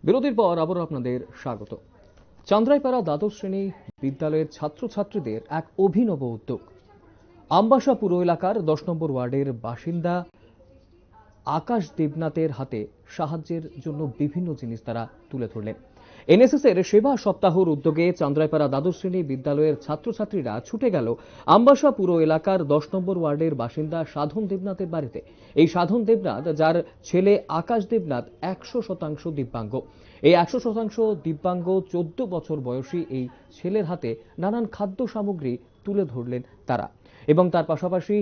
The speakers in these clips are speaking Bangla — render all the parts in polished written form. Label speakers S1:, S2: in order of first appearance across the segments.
S1: বিরতির পর আবারও আপনাদের স্বাগত। চান্দ্রাইপাড়া দ্বাদশ শ্রেণী বিদ্যালয়ের ছাত্রছাত্রীদের এক অভিনব উদ্যোগ। আমবাসা পুর এলাকার 10 নম্বর ওয়ার্ডের বাসিন্দা আকাশ দেবনাথের হাতে সাহায্যের জন্য বিভিন্ন জিনিস তারা তুলে ধরলেন। এনএসএস এর সেবা সপ্তাহের উদ্যোগে চান্দ্রাইপাড়া দ্বাদশ শ্রেণী বিদ্যালয়ের ছাত্রছাত্রীরা ছুটে গেল আমবাসা পুর এলাকার 10 নম্বর ওয়ার্ডের বাসিন্দা সাধন দেবনাথের বাড়িতে। এই সাধন দেবনাথ, যার ছেলে আকাশ দেবনাথ 100% দিব্যাঙ্গ। এই 100% দিব্যাঙ্গ 14 বছর বয়সী এই ছেলের হাতে নানান খাদ্য সামগ্রী তুলে ধরলেন তারা, এবং তার পাশাপাশি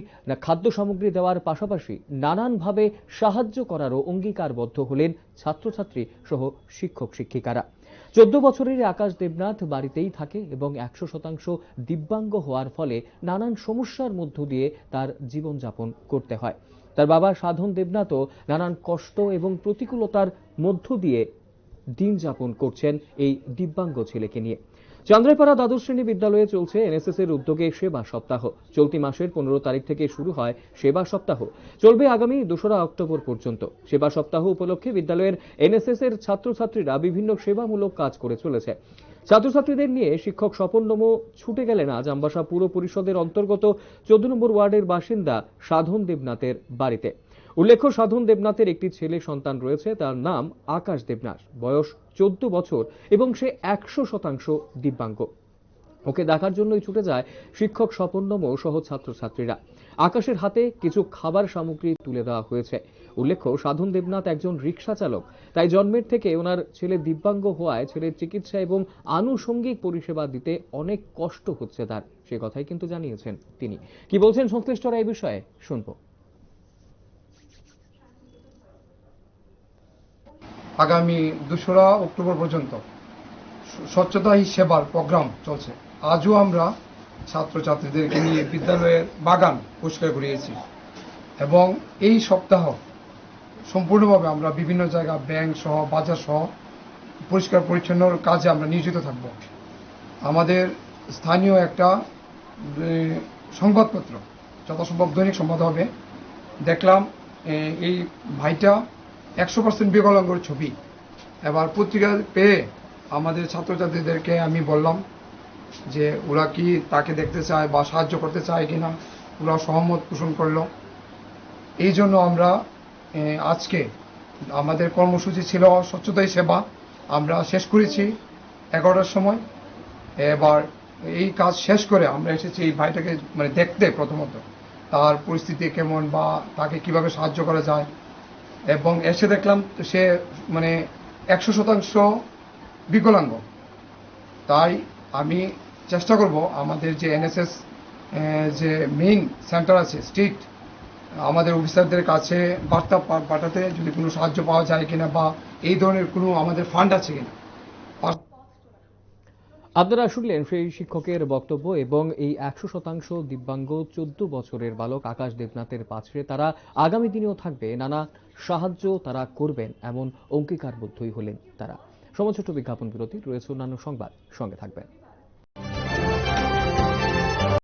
S1: খাদ্য সামগ্রী দেওয়ার পাশাপাশি নানানভাবে সাহায্য করারও অঙ্গীকারবদ্ধ হলেন ছাত্রছাত্রী সহ শিক্ষক শিক্ষিকারা। 14 বছরের আকাশ দেবনাথ বাড়িতেই থাকে এবং 100% দিব্যাঙ্গ হওয়ার ফলে নানান সমস্যার মধ্য দিয়ে তার জীবনযাপন করতে হয়। তার বাবা সাধন দেবনাথও নানান কষ্ট এবং প্রতিকূলতার মধ্য দিয়ে দিন যাপন করছেন এই দিব্যাঙ্গ ছেলেকে নিয়ে। চান্দ্রাইপাড়া দ্বাদশ শ্রেণী বিদ্যালয়ে চলছে এনএসএস এর উদ্যোগে সেবা সপ্তাহ। চলতি মাসের 15 তারিখ থেকে শুরু হয় সেবা সপ্তাহ, চলবে আগামী 2রা অক্টোবর পর্যন্ত। সেবা সপ্তাহ উপলক্ষে বিদ্যালয়ের এনএসএস এর ছাত্রছাত্রীরা বিভিন্ন সেবামূলক কাজ করে চলেছে। ছাত্রছাত্রীদের নিয়ে শিক্ষক স্বপন নমো ছুটে গেলেন আজ আমবাসা পুর পরিষদের অন্তর্গত 14 নম্বর ওয়ার্ডের বাসিন্দা সাধন দেবনাথের বাড়িতে। উল্লেখ্য, সাধন দেবনাথের একটি ছেলে সন্তান রয়েছে, তার নাম আকাশ দেবনাথ, বয়স 14 বছর এবং সে 100% দিব্যাঙ্গ। ওকে দেখার জন্যই ছুটে যায় শিক্ষক স্বপন নমো সহ ছাত্রছাত্রীরা। আকাশের হাতে কিছু খাবার সামগ্রী তুলে দেওয়া হয়েছে। উল্লেখ্য, সাধন দেবনাথ একজন রিক্সা চালক, তাই জন্মের থেকে ওনার ছেলে দিব্যাঙ্গ হওয়ায় ছেলের চিকিৎসা এবং আনুষঙ্গিক পরিষেবা দিতে অনেক কষ্ট হচ্ছে তার, সে কথাই কিন্তু জানিয়েছেন তিনি। কি বলছেন সংশ্লিষ্টরা এই বিষয়ে শুনবো।
S2: আগামী 2রা অক্টোবর পর্যন্ত স্বচ্ছতা হি সেবার প্রোগ্রাম চলছে। আজও আমরা ছাত্রছাত্রীদেরকে নিয়ে বিদ্যালয়ের বাগান পরিষ্কার করিয়েছি এবং এই সপ্তাহ সম্পূর্ণভাবে আমরা বিভিন্ন জায়গা, ব্যাংক সহ বাজার সহ পরিষ্কার পরিচ্ছন্নর কাজে আমরা নিয়োজিত থাকব। আমাদের স্থানীয় একটা সংবাদপত্র, যথাসম্ভব দৈনিক সংবাদ হবে, দেখলাম এই ভাইটা 100% বিকলাঙ্গর ছবি। এবার পত্রিকা পেয়ে আমাদের ছাত্রছাত্রীদেরকে আমি বললাম যে ওরা কি তাকে দেখতে চায় বা সাহায্য করতে চায় কিনা, ওরা সহমত পোষণ করলো। এই জন্য আমরা আজকে আমাদের কর্মসূচি ছিল স্বচ্ছতাই সেবা, আমরা শেষ করেছি 11টার সময়। এবার এই কাজ শেষ করে আমরা এসেছি এই ভাইটাকে দেখতে, প্রথমত তার পরিস্থিতি কেমন বা তাকে কিভাবে সাহায্য করা যায়, এবং এসে দেখলাম সে 100% বিকলাঙ্গ। তাই আমি চেষ্টা করব আমাদের যে এনএসএস যে মেইন সেন্টার আছে স্ট্রিট, আমাদের অফিসারদের কাছে বার্তা পাঠাতে, যদি কোনো সাহায্য পাওয়া যায় কিনা বা এই ধরনের কোনো আমাদের ফান্ড আছে কিনা।
S1: আপনারা শুনলেন সেই শিক্ষকের বক্তব্য, এবং এই 100% দিব্যাঙ্গ 14 বছরের বালক আকাশ দেবনাথের পাশে তারা আগামী দিনেও থাকবে, নানা সাহায্য তারা করবেন এমন অঙ্গীকারবদ্ধই হলেন তারা। সময় ছোট বিজ্ঞাপন বিরতি, রয়েছে অন্যান্য সংবাদ, সঙ্গে থাকবেন।